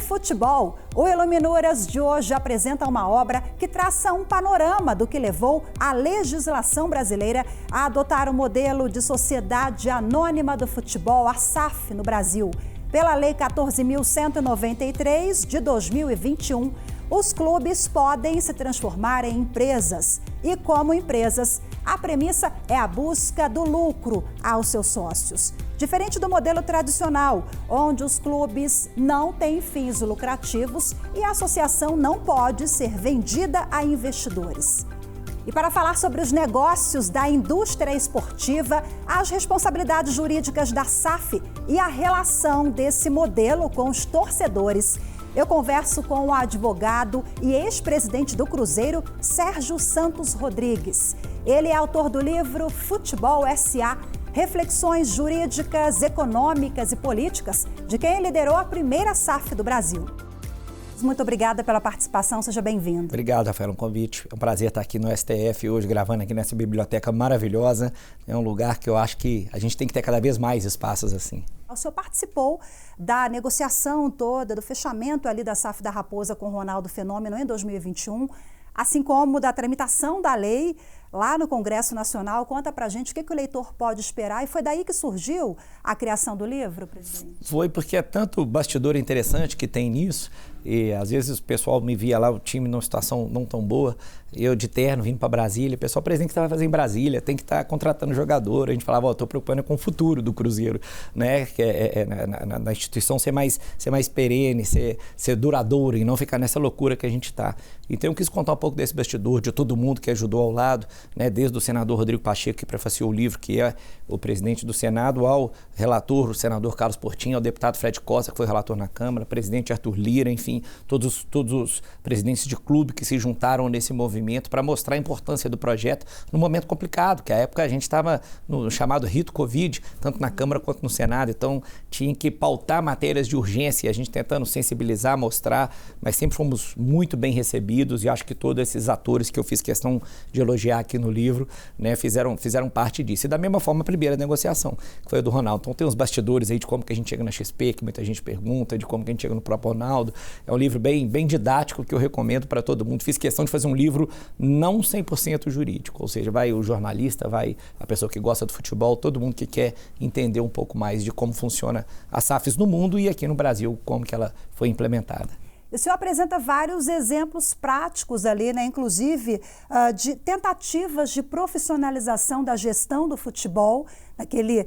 futebol. O Iluminuras de hoje apresenta uma obra que traça um panorama do que levou a legislação brasileira a adotar o modelo de sociedade anônima do futebol, a SAF, no Brasil. Pela Lei 14.193 de 2021, os clubes podem se transformar em empresas. E como empresas, a premissa é a busca do lucro aos seus sócios. Diferente do modelo tradicional, onde os clubes não têm fins lucrativos e a associação não pode ser vendida a investidores. E para falar sobre os negócios da indústria esportiva, as responsabilidades jurídicas da SAF e a relação desse modelo com os torcedores, eu converso com o advogado e ex-presidente do Cruzeiro, Sérgio Santos Rodrigues. Ele é autor do livro Futebol S.A., Reflexões Jurídicas, Econômicas e Políticas, de quem liderou a primeira SAF do Brasil. Muito obrigada pela participação, seja bem-vindo. Obrigado, Rafael, um convite. É um prazer estar aqui no STF hoje, gravando aqui nessa biblioteca maravilhosa. É um lugar que eu acho que a gente tem que ter cada vez mais espaços assim. O senhor participou da negociação toda, do fechamento ali da SAF da Raposa com o Ronaldo Fenômeno em 2021, assim como da tramitação da lei lá no Congresso Nacional. Conta pra gente o que o leitor pode esperar, e foi daí que surgiu a criação do livro, presidente? Foi porque é tanto bastidor interessante que tem nisso, e às vezes o pessoal me via lá, o time numa situação não tão boa, eu de terno vindo para Brasília, o pessoal, presidente, que você vai fazer em Brasília, tem que estar contratando jogador. A gente falava, estou preocupando com o futuro do Cruzeiro, né? Que na instituição ser mais perene, ser duradouro e não ficar nessa loucura que a gente está. Então eu quis contar um pouco desse bastidor, de todo mundo que ajudou ao lado, né? Desde o senador Rodrigo Pacheco, que prefaciou o livro, que é o presidente do Senado, ao relator, o senador Carlos Portinho, ao deputado Fred Costa, que foi relator na Câmara, presidente Arthur Lira, enfim, todos os presidentes de clube que se juntaram nesse movimento para mostrar a importância do projeto num momento complicado, que à época a gente estava no chamado rito Covid, tanto na Câmara quanto no Senado, então tinha que pautar matérias de urgência, a gente tentando sensibilizar, mostrar, mas sempre fomos muito bem recebidos, e acho que todos esses atores que eu fiz questão de elogiar aqui no livro, né, fizeram parte disso. E da mesma forma a primeira negociação, que foi a do Ronaldo. Então tem uns bastidores aí de como que a gente chega na XP, que muita gente pergunta, de como que a gente chega no próprio Ronaldo. É um livro bem didático que eu recomendo para todo mundo. Fiz questão de fazer um livro não 100% jurídico, ou seja, vai o jornalista, vai a pessoa que gosta do futebol, todo mundo que quer entender um pouco mais de como funciona a SAFs no mundo e aqui no Brasil, como que ela foi implementada. O senhor apresenta vários exemplos práticos ali, né? Inclusive de tentativas de profissionalização da gestão do futebol, naquele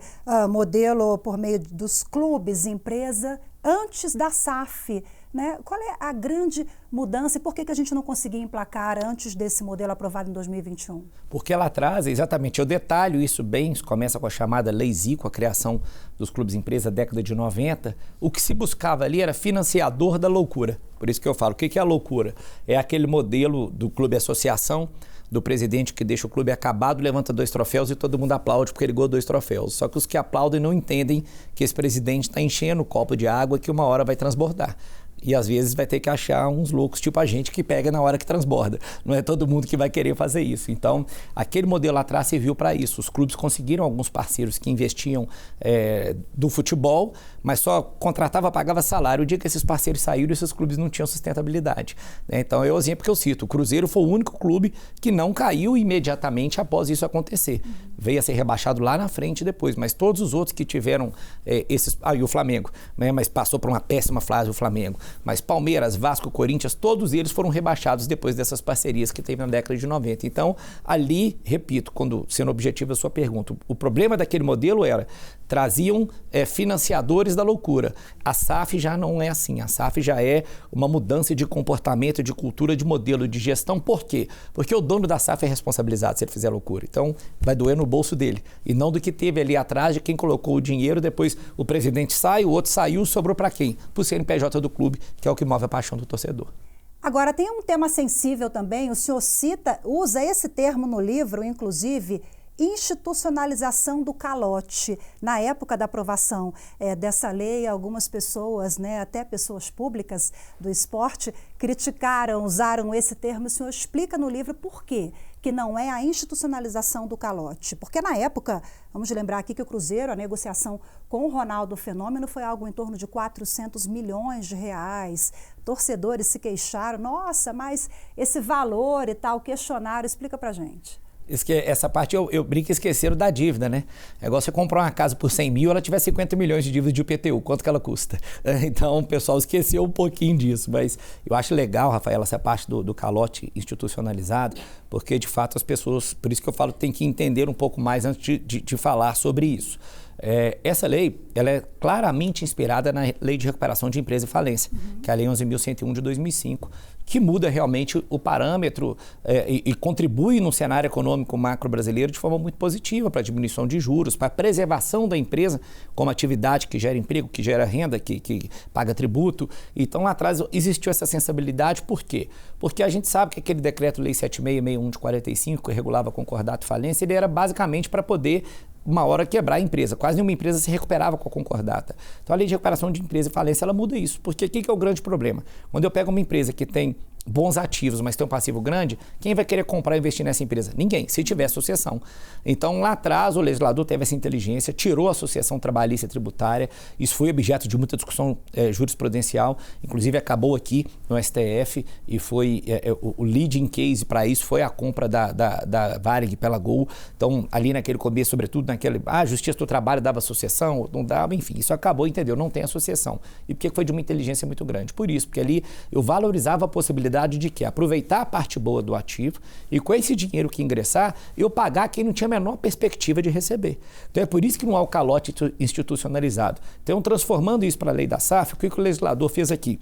modelo por meio dos clubes, empresa, antes da SAF. Né? Qual é a grande mudança e por que a gente não conseguia emplacar antes desse modelo aprovado em 2021? Porque ela traz, exatamente, eu detalho isso bem, isso começa com a chamada Lei Zico, a criação dos clubes empresa, década de 90, o que se buscava ali era financiador da loucura. Por isso que eu falo, o que é a loucura? É aquele modelo do clube associação, do presidente que deixa o clube acabado, levanta 2 troféus e todo mundo aplaude porque ele ganhou 2 troféus. Só que os que aplaudem não entendem que esse presidente está enchendo o copo de água que uma hora vai transbordar. E às vezes vai ter que achar uns loucos, tipo a gente, que pega na hora que transborda. Não é todo mundo que vai querer fazer isso. Então, aquele modelo lá atrás serviu para isso. Os clubes conseguiram alguns parceiros que investiam do futebol, mas só contratava, pagava salário. O dia que esses parceiros saíram, esses clubes não tinham sustentabilidade. Né? Então, é o exemplo que eu cito. O Cruzeiro foi o único clube que não caiu imediatamente após isso acontecer. Veio a ser rebaixado lá na frente depois, mas todos os outros que tiveram esses... e o Flamengo, né? Mas passou por uma péssima fase o Flamengo. Mas Palmeiras, Vasco, Corinthians, todos eles foram rebaixados depois dessas parcerias que teve na década de 90. Então, ali, repito, sendo objetivo a sua pergunta, o problema daquele modelo era, traziam financiadores da loucura. A SAF já não é assim, a SAF já é uma mudança de comportamento, de cultura, de modelo de gestão. Por quê? Porque o dono da SAF é responsabilizado se ele fizer loucura. Então, vai doer no bolso dele, e não do que teve ali atrás de quem colocou o dinheiro, depois o presidente sai, o outro saiu, sobrou para quem? Para o CNPJ do clube, que é o que move a paixão do torcedor. Agora, tem um tema sensível também, o senhor usa esse termo no livro, inclusive, institucionalização do calote. Na época da aprovação dessa lei, algumas pessoas, até pessoas públicas do esporte, criticaram, usaram esse termo. O senhor explica no livro por quê que não é a institucionalização do calote. Porque na época, vamos lembrar aqui que o Cruzeiro, a negociação com o Ronaldo Fenômeno foi algo em torno de 400 milhões de reais. Torcedores se queixaram, nossa, mas esse valor e tal, questionaram, explica pra gente. Essa parte eu brinco que esqueceram da dívida, né? É igual você comprar uma casa por 100 mil, ela tiver 50 milhões de dívida de IPTU, quanto que ela custa? Então o pessoal esqueceu um pouquinho disso, mas eu acho legal, Rafaela, essa parte do calote institucionalizado, porque de fato as pessoas, por isso que eu falo que tem que entender um pouco mais antes de falar sobre isso. Essa lei, ela é claramente inspirada na Lei de Recuperação de Empresa e Falência, que é a Lei 11.101 de 2005, que muda realmente o parâmetro e contribui no cenário econômico macro brasileiro de forma muito positiva para a diminuição de juros, para a preservação da empresa como atividade que gera emprego, que gera renda, que paga tributo. Então, lá atrás existiu essa sensibilidade. Por quê? Porque a gente sabe que aquele decreto-lei 7661 de 45, que regulava concordato e falência, ele era basicamente para poder uma hora quebrar a empresa. Quase nenhuma empresa se recuperava com a concordata. Então, a Lei de Recuperação de Empresa e Falência, ela muda isso. Porque o que é o grande problema? Quando eu pego uma empresa que tem bons ativos, mas tem um passivo grande, quem vai querer comprar e investir nessa empresa? Ninguém, se tiver associação. Então, lá atrás, o legislador teve essa inteligência, tirou a associação trabalhista e tributária. Isso foi objeto de muita discussão jurisprudencial, inclusive acabou aqui no STF e foi o leading case para isso foi a compra da Varig pela Gol. Então, ali naquele começo, sobretudo naquele, a Justiça do Trabalho dava associação, não dava, enfim, isso acabou, entendeu? Não tem associação. E por que foi de uma inteligência muito grande? Por isso, porque ali eu valorizava a possibilidade de quê? Aproveitar a parte boa do ativo e com esse dinheiro que ingressar, eu pagar quem não tinha a menor perspectiva de receber. Então é por isso que não há o calote institucionalizado. Então, transformando isso para a lei da SAF, o que o legislador fez aqui?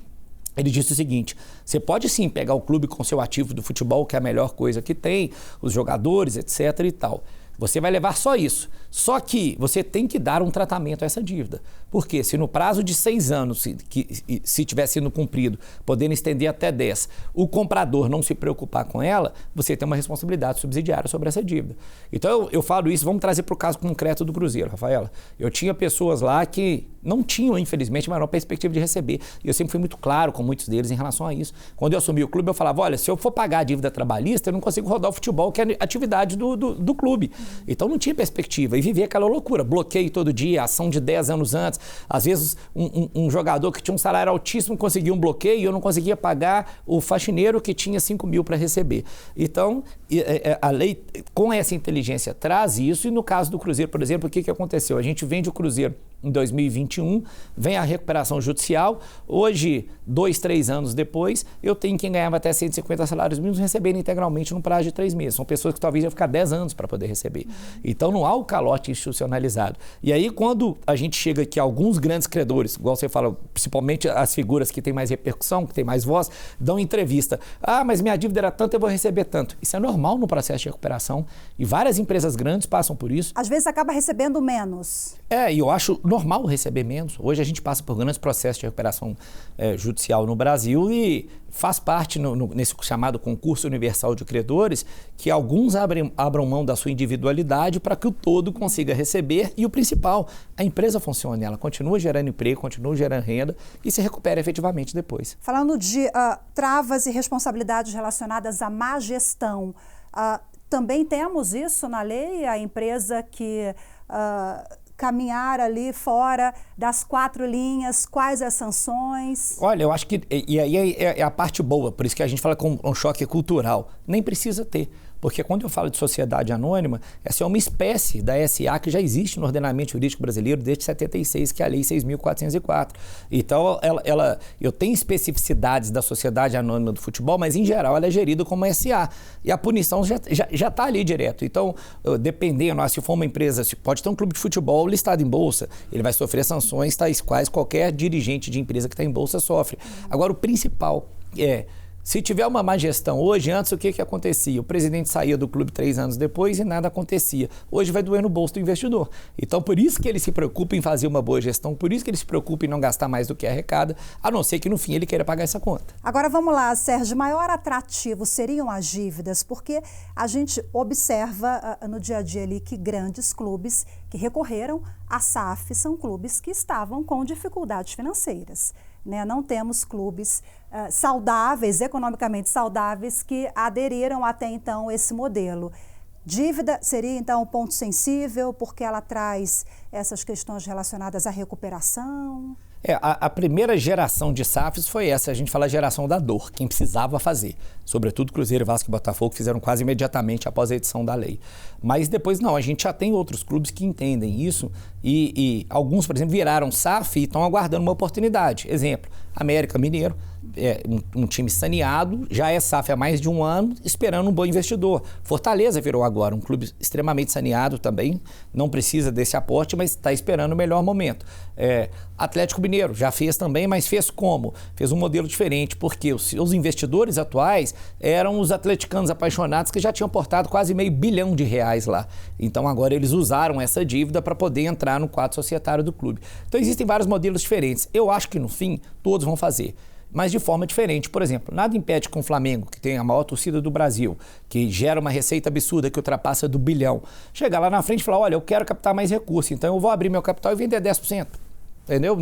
Ele disse o seguinte, você pode sim pegar o clube com seu ativo do futebol, que é a melhor coisa que tem, os jogadores, etc. e tal. Você vai levar só isso. Só que você tem que dar um tratamento a essa dívida. Porque se no prazo de 6 anos, se tiver sido cumprido, podendo estender até 10, o comprador não se preocupar com ela, você tem uma responsabilidade subsidiária sobre essa dívida. Então eu falo isso, vamos trazer para o caso concreto do Cruzeiro, Rafaela. Eu tinha pessoas lá que não tinham, infelizmente, a maior perspectiva de receber. E eu sempre fui muito claro com muitos deles em relação a isso. Quando eu assumi o clube, eu falava, olha, se eu for pagar a dívida trabalhista, eu não consigo rodar o futebol, que é a atividade do clube. Então não tinha perspectiva e vivia aquela loucura, bloqueio todo dia, ação de 10 anos antes. Às vezes um jogador que tinha um salário altíssimo conseguia um bloqueio e eu não conseguia pagar o faxineiro que tinha 5 mil para receber. Então a lei com essa inteligência traz isso e no caso do Cruzeiro, por exemplo, o que aconteceu? A gente vende o Cruzeiro em 2021, vem a recuperação judicial, hoje, 2, 3 anos depois, eu tenho quem ganhava até 150 salários mínimos recebendo integralmente no prazo de 3 meses. São pessoas que talvez iam ficar 10 anos para poder receber. Então não há o calote institucionalizado. E aí quando a gente chega aqui a alguns grandes credores, igual você fala, principalmente as figuras que têm mais repercussão, que têm mais voz, dão entrevista. Ah, mas minha dívida era tanto, eu vou receber tanto. Isso é normal no processo de recuperação e várias empresas grandes passam por isso. Às vezes acaba recebendo menos. E eu acho normal receber menos. Hoje a gente passa por grandes processos de recuperação judicial no Brasil e faz parte nesse chamado concurso universal de credores que alguns abram mão da sua individualidade para que o todo consiga receber e o principal, a empresa funcione, ela continua gerando emprego, continua gerando renda e se recupera efetivamente depois. Falando de travas e responsabilidades relacionadas à má gestão, também temos isso na lei, a empresa que caminhar ali fora das 4 linhas, quais as sanções? Olha, eu acho que, e aí é a parte boa, por isso que a gente fala com um choque cultural, nem precisa ter. Porque quando eu falo de sociedade anônima, essa é uma espécie da SA que já existe no ordenamento jurídico brasileiro desde 76, que é a Lei 6.404. Então, eu tenho especificidades da sociedade anônima do futebol, mas em geral ela é gerida como SA. E a punição já está ali direto. Então, dependendo, se for uma empresa, pode ter um clube de futebol listado em bolsa, ele vai sofrer sanções tais quais qualquer dirigente de empresa que está em bolsa sofre. Agora, o principal é Se tiver uma má gestão hoje, antes o que acontecia? O presidente saía do clube 3 anos depois e nada acontecia. Hoje vai doer no bolso do investidor. Então, por isso que ele se preocupa em fazer uma boa gestão, por isso que ele se preocupa em não gastar mais do que arrecada, a não ser que no fim ele queira pagar essa conta. Agora vamos lá, Sérgio, maior atrativo seriam as dívidas, porque a gente observa no dia a dia ali que grandes clubes que recorreram à SAF são clubes que estavam com dificuldades financeiras. Né? Não temos clubes saudáveis, economicamente saudáveis, que aderiram até então a esse modelo. Dívida seria então um ponto sensível, porque ela traz essas questões relacionadas à recuperação? A primeira geração de SAFs foi essa, a gente fala geração da dor, quem precisava fazer. Sobretudo Cruzeiro, Vasco e Botafogo fizeram quase imediatamente após a edição da lei. Mas depois não, a gente já tem outros clubes que entendem isso e alguns, por exemplo, viraram SAF e estão aguardando uma oportunidade. Exemplo, América Mineiro, um time saneado, já é SAF há mais de um ano, esperando um bom investidor. Fortaleza virou agora um clube extremamente saneado também, não precisa desse aporte, mas está esperando o melhor momento. Atlético Mineiro já fez também, mas fez como? Fez um modelo diferente, porque os investidores atuais eram os atleticanos apaixonados que já tinham aportado quase R$500 bilhão lá. Então agora eles usaram essa dívida para poder entrar no quadro societário do clube. Então existem vários modelos diferentes. Eu acho que no fim todos vão fazer, mas de forma diferente. Por exemplo, nada impede que o Flamengo, que tem a maior torcida do Brasil, que gera uma receita absurda que ultrapassa do bilhão, chegar lá na frente e falar, olha, eu quero captar mais recursos, então eu vou abrir meu capital e vender 10%. Entendeu?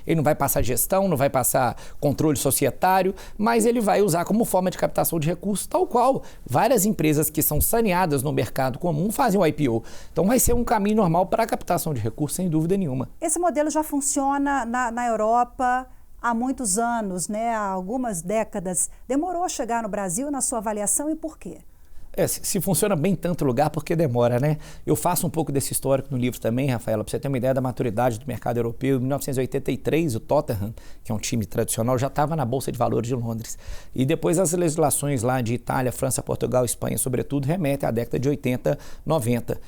Ele não vai passar gestão, não vai passar controle societário, mas ele vai usar como forma de captação de recursos, tal qual várias empresas que são saneadas no mercado comum fazem o IPO. Então vai ser um caminho normal para a captação de recursos, sem dúvida nenhuma. Esse modelo já funciona na Europa há muitos anos, né? Há algumas décadas. Demorou a chegar no Brasil, na sua avaliação, e por quê? Se funciona bem em tanto lugar, porque demora, né? Eu faço um pouco desse histórico no livro também, Rafaela, para você ter uma ideia da maturidade do mercado europeu. Em 1983, o Tottenham, que é um time tradicional, já estava na Bolsa de Valores de Londres. E depois as legislações lá de Itália, França, Portugal, Espanha, sobretudo, remetem à década de 80, 90.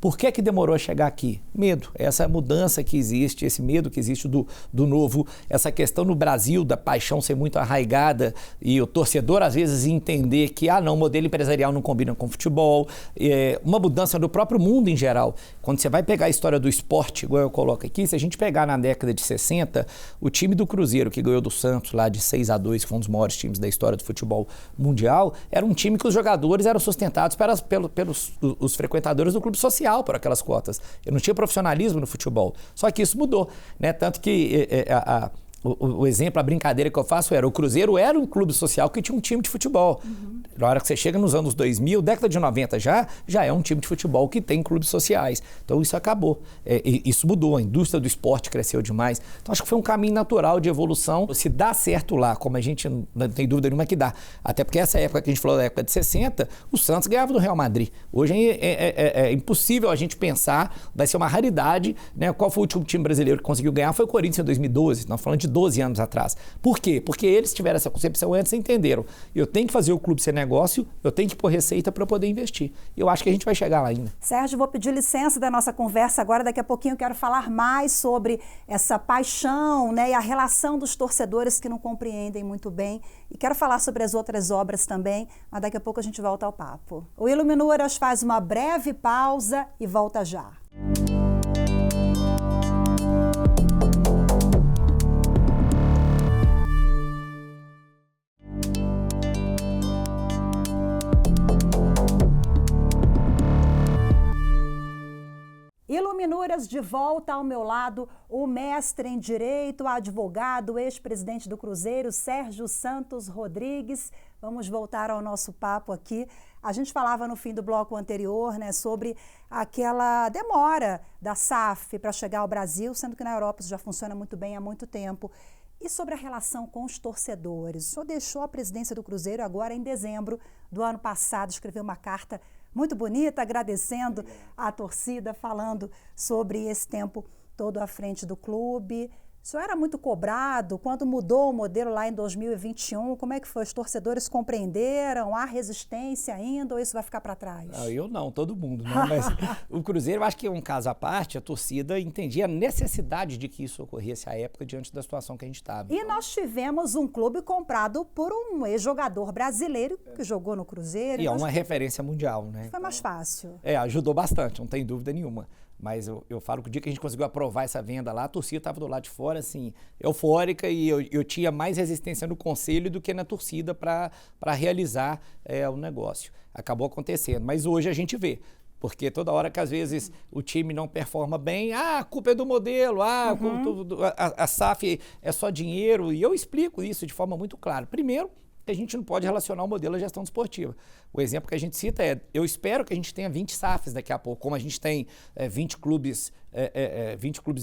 Por que demorou a chegar aqui? Medo, essa mudança que existe, esse medo que existe do novo, essa questão no Brasil da paixão ser muito arraigada e o torcedor às vezes entender que, o modelo empresarial não combina com futebol, uma mudança do próprio mundo em geral. Quando você vai pegar a história do esporte, igual eu coloco aqui, se a gente pegar na década de 60, o time do Cruzeiro, que ganhou do Santos lá de 6-2, que foi um dos maiores times da história do futebol mundial, era um time que os jogadores eram sustentados pelos os frequentadores do clube social, por aquelas cotas. Eu não tinha profissionalismo no futebol. Só que isso mudou, né? Tanto que o exemplo, a brincadeira que eu faço o Cruzeiro era um clube social que tinha um time de futebol. Uhum. Na hora que você chega nos anos 2000, década de 90 já é um time de futebol que tem clubes sociais. Então isso acabou. Isso mudou, a indústria do esporte cresceu demais. Então acho que foi um caminho natural de evolução. Se dá certo lá, como a gente não tem dúvida nenhuma que dá. Até porque essa época que a gente falou da época de 60, o Santos ganhava do Real Madrid. Hoje é impossível a gente pensar, vai ser uma raridade, né? Qual foi o último time brasileiro que conseguiu ganhar? foi o Corinthians em 2012, nós falando de 12 anos atrás. Por quê? Porque eles tiveram essa concepção antes e entenderam. Eu tenho que fazer o clube ser negócio, eu tenho que pôr receita para poder investir. Eu acho que a gente vai chegar lá ainda. Sérgio, vou pedir licença da nossa conversa agora. Daqui a pouquinho eu quero falar mais sobre essa paixão, né, e a relação dos torcedores que não compreendem muito bem. E quero falar sobre as outras obras também, mas daqui a pouco a gente volta ao papo. O Iluminuras faz uma breve pausa e volta já. Iluminuras, de volta ao meu lado, o mestre em Direito, advogado, ex-presidente do Cruzeiro, Sérgio Santos Rodrigues. Vamos voltar ao nosso papo aqui. A gente falava no fim do bloco anterior, né, sobre aquela demora da SAF para chegar ao Brasil, sendo que na Europa isso já funciona muito bem há muito tempo. E sobre a relação com os torcedores? O senhor deixou a presidência do Cruzeiro agora em dezembro do ano passado, escreveu uma carta muito bonita, agradecendo a torcida, falando sobre esse tempo todo à frente do clube. Isso era muito cobrado? Quando mudou o modelo lá em 2021, como é que foi? Os torcedores compreenderam? Há resistência ainda ou isso vai ficar para trás? Eu não, todo mundo, né? Mas o Cruzeiro, eu acho que é um caso à parte, a torcida entendia a necessidade de que isso ocorresse à época diante da situação que a gente estava. E nós tivemos um clube comprado por um ex-jogador brasileiro que jogou no Cruzeiro. E é uma referência mundial, né? Foi mais fácil. Ajudou bastante, não tem dúvida nenhuma. Mas eu falo que o dia que a gente conseguiu aprovar essa venda lá, a torcida estava do lado de fora, assim, eufórica, e eu tinha mais resistência no conselho do que na torcida para realizar o negócio. Acabou acontecendo, mas hoje a gente vê. Porque toda hora que às vezes o time não performa bem, a culpa é do modelo, a SAF é só dinheiro. E eu explico isso de forma muito clara. Primeiro, a gente não pode relacionar o modelo à gestão desportiva. O exemplo que a gente cita eu espero que a gente tenha 20 SAFs daqui a pouco, como a gente tem 20 clubes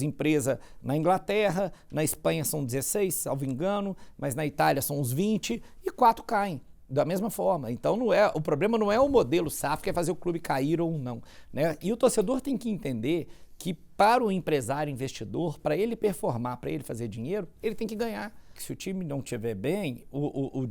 empresa na Inglaterra, na Espanha são 16, salvo engano, mas na Itália são uns 20 e 4 caem. Da mesma forma. Então, o problema não é o modelo SAF, que é fazer o clube cair ou não. Né? E o torcedor tem que entender que para o empresário investidor, para ele performar, para ele fazer dinheiro, ele tem que ganhar. Se o time não estiver bem, o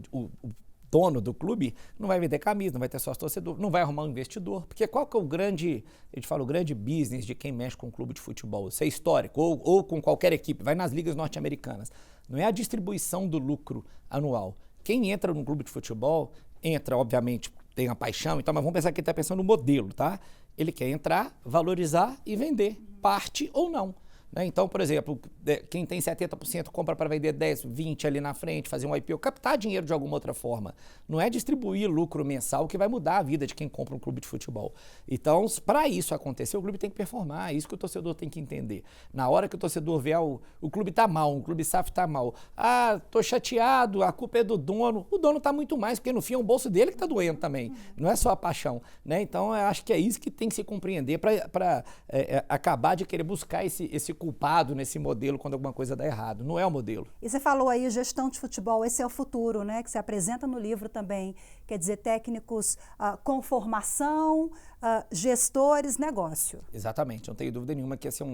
dono do clube não vai vender camisa, não vai ter sócio torcedor, não vai arrumar um investidor. Porque qual que é o grande business de quem mexe com um clube de futebol? Isso é histórico, ou com qualquer equipe, vai nas ligas norte-americanas. Não é a distribuição do lucro anual. Quem entra num clube de futebol, entra, obviamente, tem a paixão, então, mas vamos pensar que ele está pensando no modelo, tá? Ele quer entrar, valorizar e vender, parte ou não. Né? Então, por exemplo, quem tem 70% compra para vender 10, 20 ali na frente, fazer um IPO, captar dinheiro de alguma outra forma. Não é distribuir lucro mensal que vai mudar a vida de quem compra um clube de futebol. Então, para isso acontecer, o clube tem que performar, é isso que o torcedor tem que entender. Na hora que o torcedor vê, o clube está mal, o clube SAF está mal, tô chateado, a culpa é do dono, o dono está muito mais, porque no fim é o bolso dele que está doendo também, não é só a paixão. Né? Então, eu acho que é isso que tem que se compreender para acabar de querer buscar esse culpado nesse modelo quando alguma coisa dá errado. Não é o modelo. E você falou aí gestão de futebol, esse é o futuro, né? Que você apresenta no livro também. Quer dizer, técnicos com formação, gestores, negócio. Exatamente, não tenho dúvida nenhuma que esse é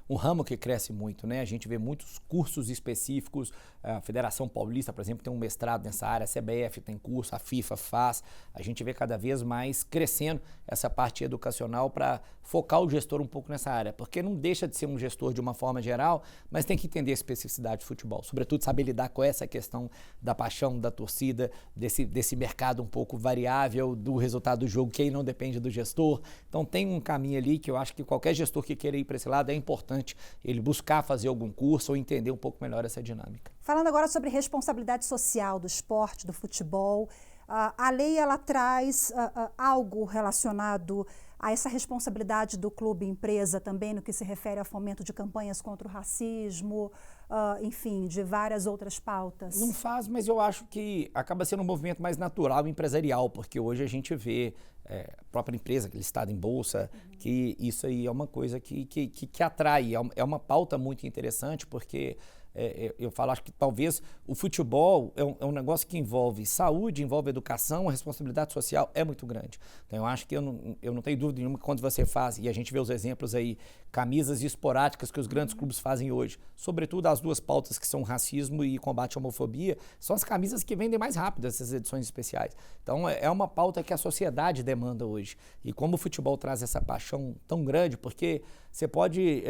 um ramo que cresce muito, né? A gente vê muitos cursos específicos, a Federação Paulista, por exemplo, tem um mestrado nessa área, a CBF tem curso, a FIFA faz, a gente vê cada vez mais crescendo essa parte educacional para focar o gestor um pouco nessa área, porque não deixa de ser um gestor de uma forma geral, mas tem que entender a especificidade do futebol, sobretudo saber lidar com essa questão da paixão, da torcida, desse mercado um pouco variável, do resultado do jogo, que aí não depende do gestor. Então tem um caminho ali que eu acho que qualquer gestor que queira ir para esse lado é importante ele buscar fazer algum curso ou entender um pouco melhor essa dinâmica. Falando agora sobre responsabilidade social do esporte, do futebol, a lei ela traz algo relacionado a essa responsabilidade do clube empresa também no que se refere ao fomento de campanhas contra o racismo, enfim, de várias outras pautas. Não faz, mas eu acho que acaba sendo um movimento mais natural e empresarial, porque hoje a gente vê a própria empresa listada em bolsa, que isso aí é uma coisa que atrai, é uma pauta muito interessante, porque eu falo, acho que talvez o futebol é um negócio que envolve saúde, envolve educação, a responsabilidade social é muito grande. Então eu acho que eu não tenho dúvida nenhuma que quando você faz, e a gente vê os exemplos aí, camisas esporádicas que os grandes clubes fazem hoje, sobretudo as duas pautas que são racismo e combate à homofobia, são as camisas que vendem mais rápido essas edições especiais. Então é uma pauta que a sociedade demanda hoje. E como o futebol traz essa paixão tão grande, porque você pode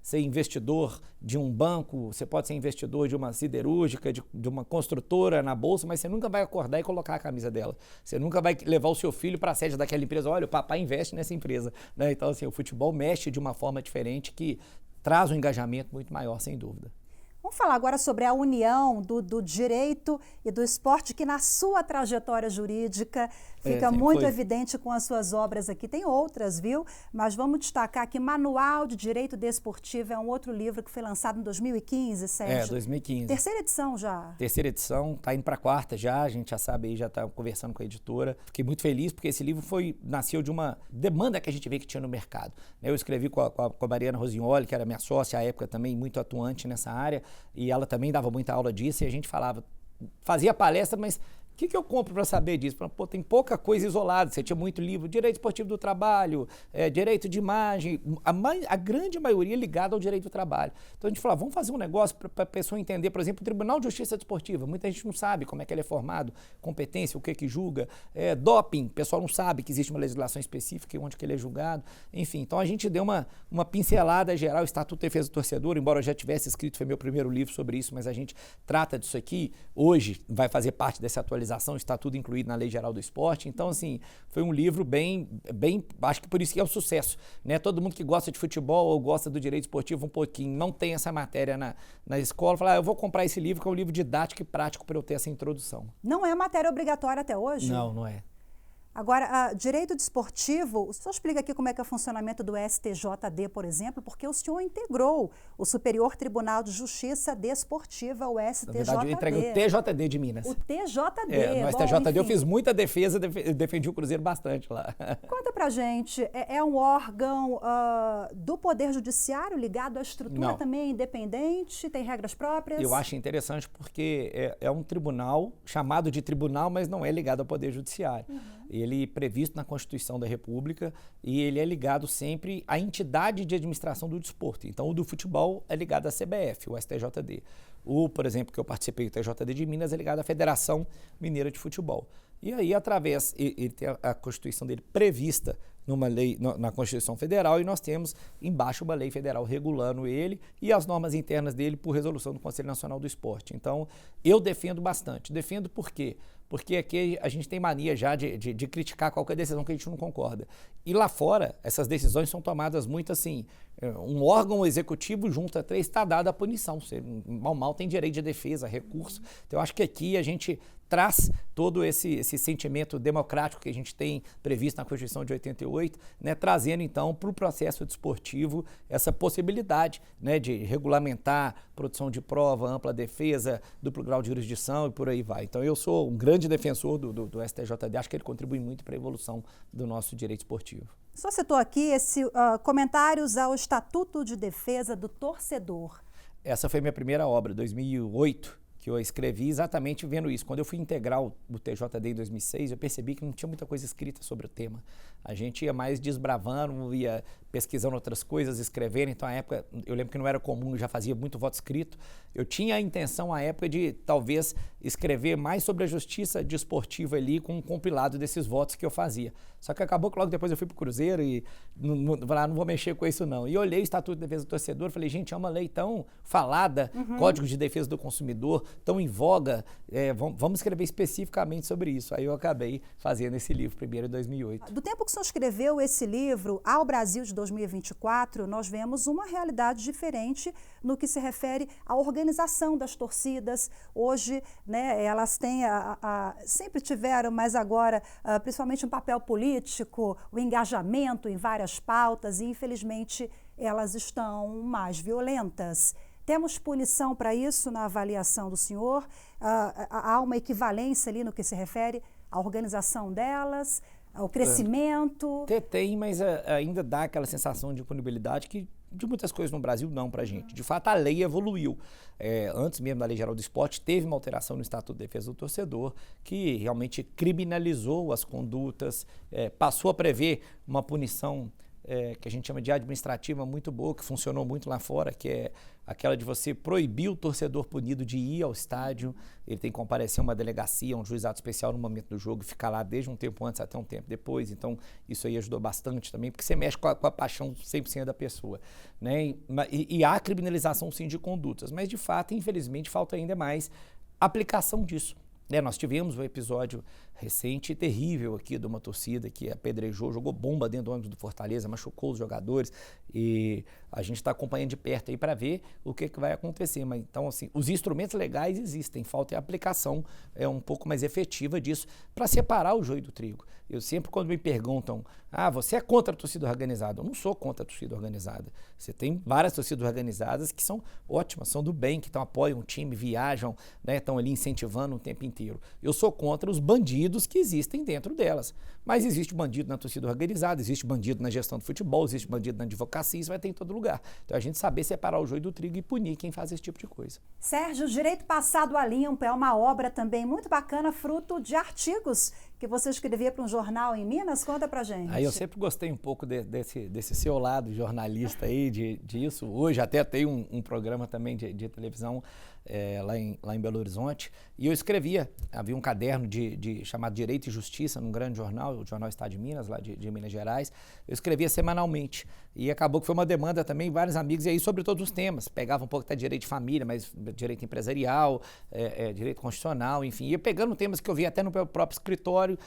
ser investidor de um banco, você pode ser investidor de uma siderúrgica, de uma construtora na bolsa, mas você nunca vai acordar e colocar a camisa dela. Você nunca vai levar o seu filho para a sede daquela empresa. Olha, o papai investe nessa empresa. Né? Então, assim, o futebol mexe de uma forma diferente que traz um engajamento muito maior, sem dúvida. Vamos falar agora sobre a união do direito e do esporte, que na sua trajetória jurídica fica muito evidente com as suas obras aqui. Tem outras, viu? Mas vamos destacar aqui, Manual de Direito Desportivo, é um outro livro que foi lançado em 2015, Sérgio. 2015. Terceira edição já. Terceira edição, está indo para a quarta já, a gente já sabe aí, já está conversando com a editora. Fiquei muito feliz porque esse livro nasceu de uma demanda que a gente vê que tinha no mercado. Eu escrevi com a Mariana Rosignoli, que era minha sócia à época também, muito atuante nessa área, e ela também dava muita aula disso, e a gente falava, fazia palestra, mas que eu compro para saber disso? Pô, tem pouca coisa isolada, você tinha muito livro, direito esportivo do trabalho, direito de imagem, a grande maioria ligada ao direito do trabalho. Então a gente falou, vamos fazer um negócio para a pessoa entender, por exemplo, o Tribunal de Justiça Desportiva, muita gente não sabe como é que ele é formado, competência, o que julga, doping, o pessoal não sabe que existe uma legislação específica e onde que ele é julgado, enfim. Então a gente deu uma pincelada geral, o Estatuto de Defesa do Torcedor, embora eu já tivesse escrito, foi meu primeiro livro sobre isso, mas a gente trata disso aqui, hoje vai fazer parte dessa atualização, está tudo incluído na Lei Geral do Esporte. Então, assim, foi um livro bem, acho que por isso que é um sucesso, né? Todo mundo que gosta de futebol ou gosta do direito esportivo um pouquinho, não tem essa matéria na escola, fala, eu vou comprar esse livro, que é um livro didático e prático para eu ter essa introdução. Não é matéria obrigatória até hoje? Não, não é. Agora, direito desportivo, o senhor explica aqui como é que é o funcionamento do STJD, por exemplo, porque o senhor integrou o Superior Tribunal de Justiça Desportiva, o STJD. Na verdade, eu entreguei o TJD de Minas. O TJD. No STJD eu fiz muita defesa, defendi o Cruzeiro bastante lá. Conta pra gente, é um órgão do Poder Judiciário ligado à estrutura também independente, tem regras próprias? Eu acho interessante porque é um tribunal, chamado de tribunal, mas não é ligado ao Poder Judiciário. Ele é previsto na Constituição da República e ele é ligado sempre à entidade de administração do desporto. Então, o do futebol é ligado à CBF, o STJD. O, por exemplo, que eu participei do TJD de Minas, é ligado à Federação Mineira de Futebol. E aí, através, ele tem a Constituição dele prevista numa lei, na Constituição Federal, e nós temos embaixo uma lei federal regulando ele e as normas internas dele por resolução do Conselho Nacional do Esporte. Então, eu defendo bastante. Defendo por quê? Porque aqui a gente tem mania já de criticar qualquer decisão que a gente não concorda. E lá fora, essas decisões são tomadas muito assim, um órgão executivo junta três, está dada a punição. Você mal tem direito de defesa, recurso. Então, eu acho que aqui a gente traz todo esse sentimento democrático que a gente tem previsto na Constituição de 88, né, trazendo então para o processo desportivo essa possibilidade, né, de regulamentar produção de prova, ampla defesa, duplo grau de jurisdição e por aí vai. Então eu sou um grande defensor do STJD, acho que ele contribui muito para a evolução do nosso direito esportivo. Só citou aqui comentários ao Estatuto de Defesa do Torcedor. Essa foi minha primeira obra, 2008. Que eu escrevi exatamente vendo isso. Quando eu fui integrar o TJD em 2006, eu percebi que não tinha muita coisa escrita sobre o tema. A gente ia mais desbravando, ia pesquisando outras coisas, escrevendo. Então, à época, eu lembro que não era comum, eu já fazia muito voto escrito. Eu tinha a intenção, à época, de talvez escrever mais sobre a justiça desportiva ali, com um compilado desses votos que eu fazia. Só que acabou que logo depois eu fui para o Cruzeiro e não vou mexer com isso não. E olhei o Estatuto de Defesa do Torcedor, falei, gente, é uma lei tão falada, Código de Defesa do Consumidor, tão em voga, vamos escrever especificamente sobre isso. Aí eu acabei fazendo esse livro primeiro em 2008. Do tempo que o senhor escreveu esse livro ao Brasil de 2024, nós vemos uma realidade diferente no que se refere à organização das torcidas. Hoje, né, elas têm, sempre tiveram, mas agora, principalmente um papel político, o engajamento em várias pautas e, infelizmente, elas estão mais violentas. Temos punição para isso na avaliação do senhor? Há uma equivalência ali no que se refere à organização delas, ao crescimento? Tem, mas ainda dá aquela sensação de punibilidade que de muitas coisas no Brasil não pra gente. De fato, a lei evoluiu. Antes mesmo da Lei Geral do Esporte, teve uma alteração no Estatuto de Defesa do Torcedor que realmente criminalizou as condutas, passou a prever uma punição que a gente chama de administrativa muito boa, que funcionou muito lá fora, que é aquela de você proibir o torcedor punido de ir ao estádio, ele tem que comparecer a uma delegacia, um juizado especial no momento do jogo, ficar lá desde um tempo antes até um tempo depois. Então, isso aí ajudou bastante também, porque você mexe com a paixão 100% da pessoa, né? E há criminalização, sim, de condutas, mas, de fato, infelizmente, falta ainda mais aplicação disso. Nós tivemos um episódio recente terrível aqui de uma torcida que apedrejou, jogou bomba dentro do ônibus do Fortaleza, machucou os jogadores e a gente está acompanhando de perto aí para ver o que vai acontecer. Mas, então, assim, os instrumentos legais existem, falta a aplicação um pouco mais efetiva disso para separar o joio do trigo. Eu sempre, quando me perguntam, você é contra a torcida organizada? Eu não sou contra a torcida organizada. Você tem várias torcidas organizadas que são ótimas, são do bem, que apoiam o time, viajam, né, estão ali incentivando o tempo inteiro. Eu sou contra os bandidos que existem dentro delas. Mas existe bandido na torcida organizada, existe bandido na gestão do futebol, existe bandido na advocacia, isso vai ter em todo lugar. Então a gente saber separar o joio do trigo e punir quem faz esse tipo de coisa. Sérgio, Direito Passado a Limpo é uma obra também muito bacana, fruto de artigos que você escrevia para um jornal em Minas. Conta pra gente. Aí eu sempre gostei um pouco desse seu lado jornalista aí, disso. Hoje até tenho um programa também de televisão lá em Belo Horizonte. E eu escrevia, havia um caderno chamado Direito e Justiça, num grande jornal, o Jornal Estado de Minas, lá de Minas Gerais. Eu escrevia semanalmente. E acabou que foi uma demanda também, vários amigos, e aí sobre todos os temas. Pegava um pouco até direito de família, mas direito empresarial, direito constitucional, enfim. Ia pegando temas que eu via até no meu próprio escritório,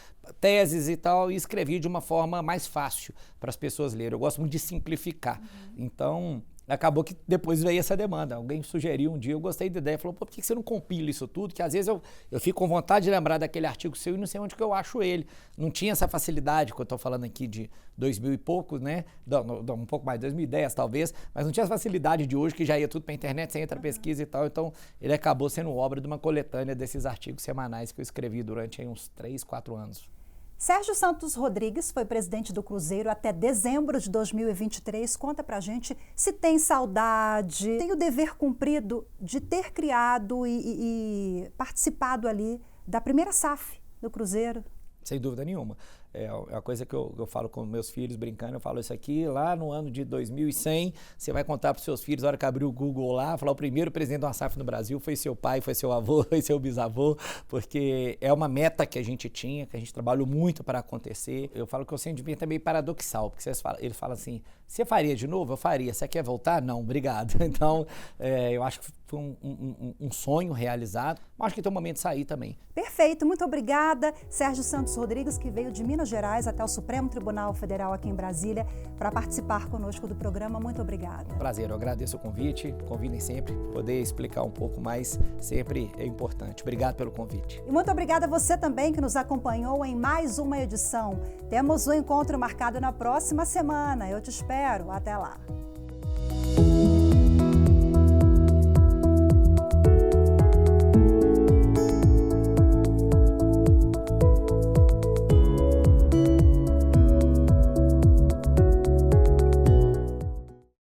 teses e tal, e escrevia de uma forma mais fácil para as pessoas lerem. Eu gosto muito de simplificar. Então, acabou que depois veio essa demanda. Alguém sugeriu um dia, eu gostei da ideia, falou, pô, por que você não compila isso tudo? Que às vezes eu fico com vontade de lembrar daquele artigo seu e não sei onde que eu acho ele. Não tinha essa facilidade, que eu estou falando aqui de 2000 e poucos, né? Um pouco mais, 2010 talvez, mas não tinha essa facilidade de hoje, que já ia tudo para a internet, você entra na pesquisa e tal. Então, ele acabou sendo obra de uma coletânea desses artigos semanais que eu escrevi durante aí, uns 3, 4 anos. Sérgio Santos Rodrigues foi presidente do Cruzeiro até dezembro de 2023. Conta pra gente se tem saudade, tem o dever cumprido de ter criado e participado ali da primeira SAF do Cruzeiro. Sem dúvida nenhuma. É uma coisa que eu falo com meus filhos brincando, eu falo isso aqui, lá no ano de 2100, você vai contar para os seus filhos, na hora que abrir o Google lá, falar o primeiro presidente de uma SAF no Brasil foi seu pai, foi seu avô, foi seu bisavô, porque é uma meta que a gente tinha, que a gente trabalhou muito para acontecer. Eu falo que o sentimento é meio paradoxal, porque ele fala assim, você faria de novo? Eu faria. Você quer voltar? Não, obrigado. Então, eu acho que foi um sonho realizado, mas acho que tem um momento de sair também. Perfeito, muito obrigada. Sérgio Santos Rodrigues, que veio de Minas Gerais até o Supremo Tribunal Federal aqui em Brasília para participar conosco do programa. Muito obrigada. Prazer, eu agradeço o convite. Convidem sempre. Poder explicar um pouco mais sempre é importante. Obrigado pelo convite. E muito obrigada a você também que nos acompanhou em mais uma edição. Temos um encontro marcado na próxima semana. Eu te espero. Até lá.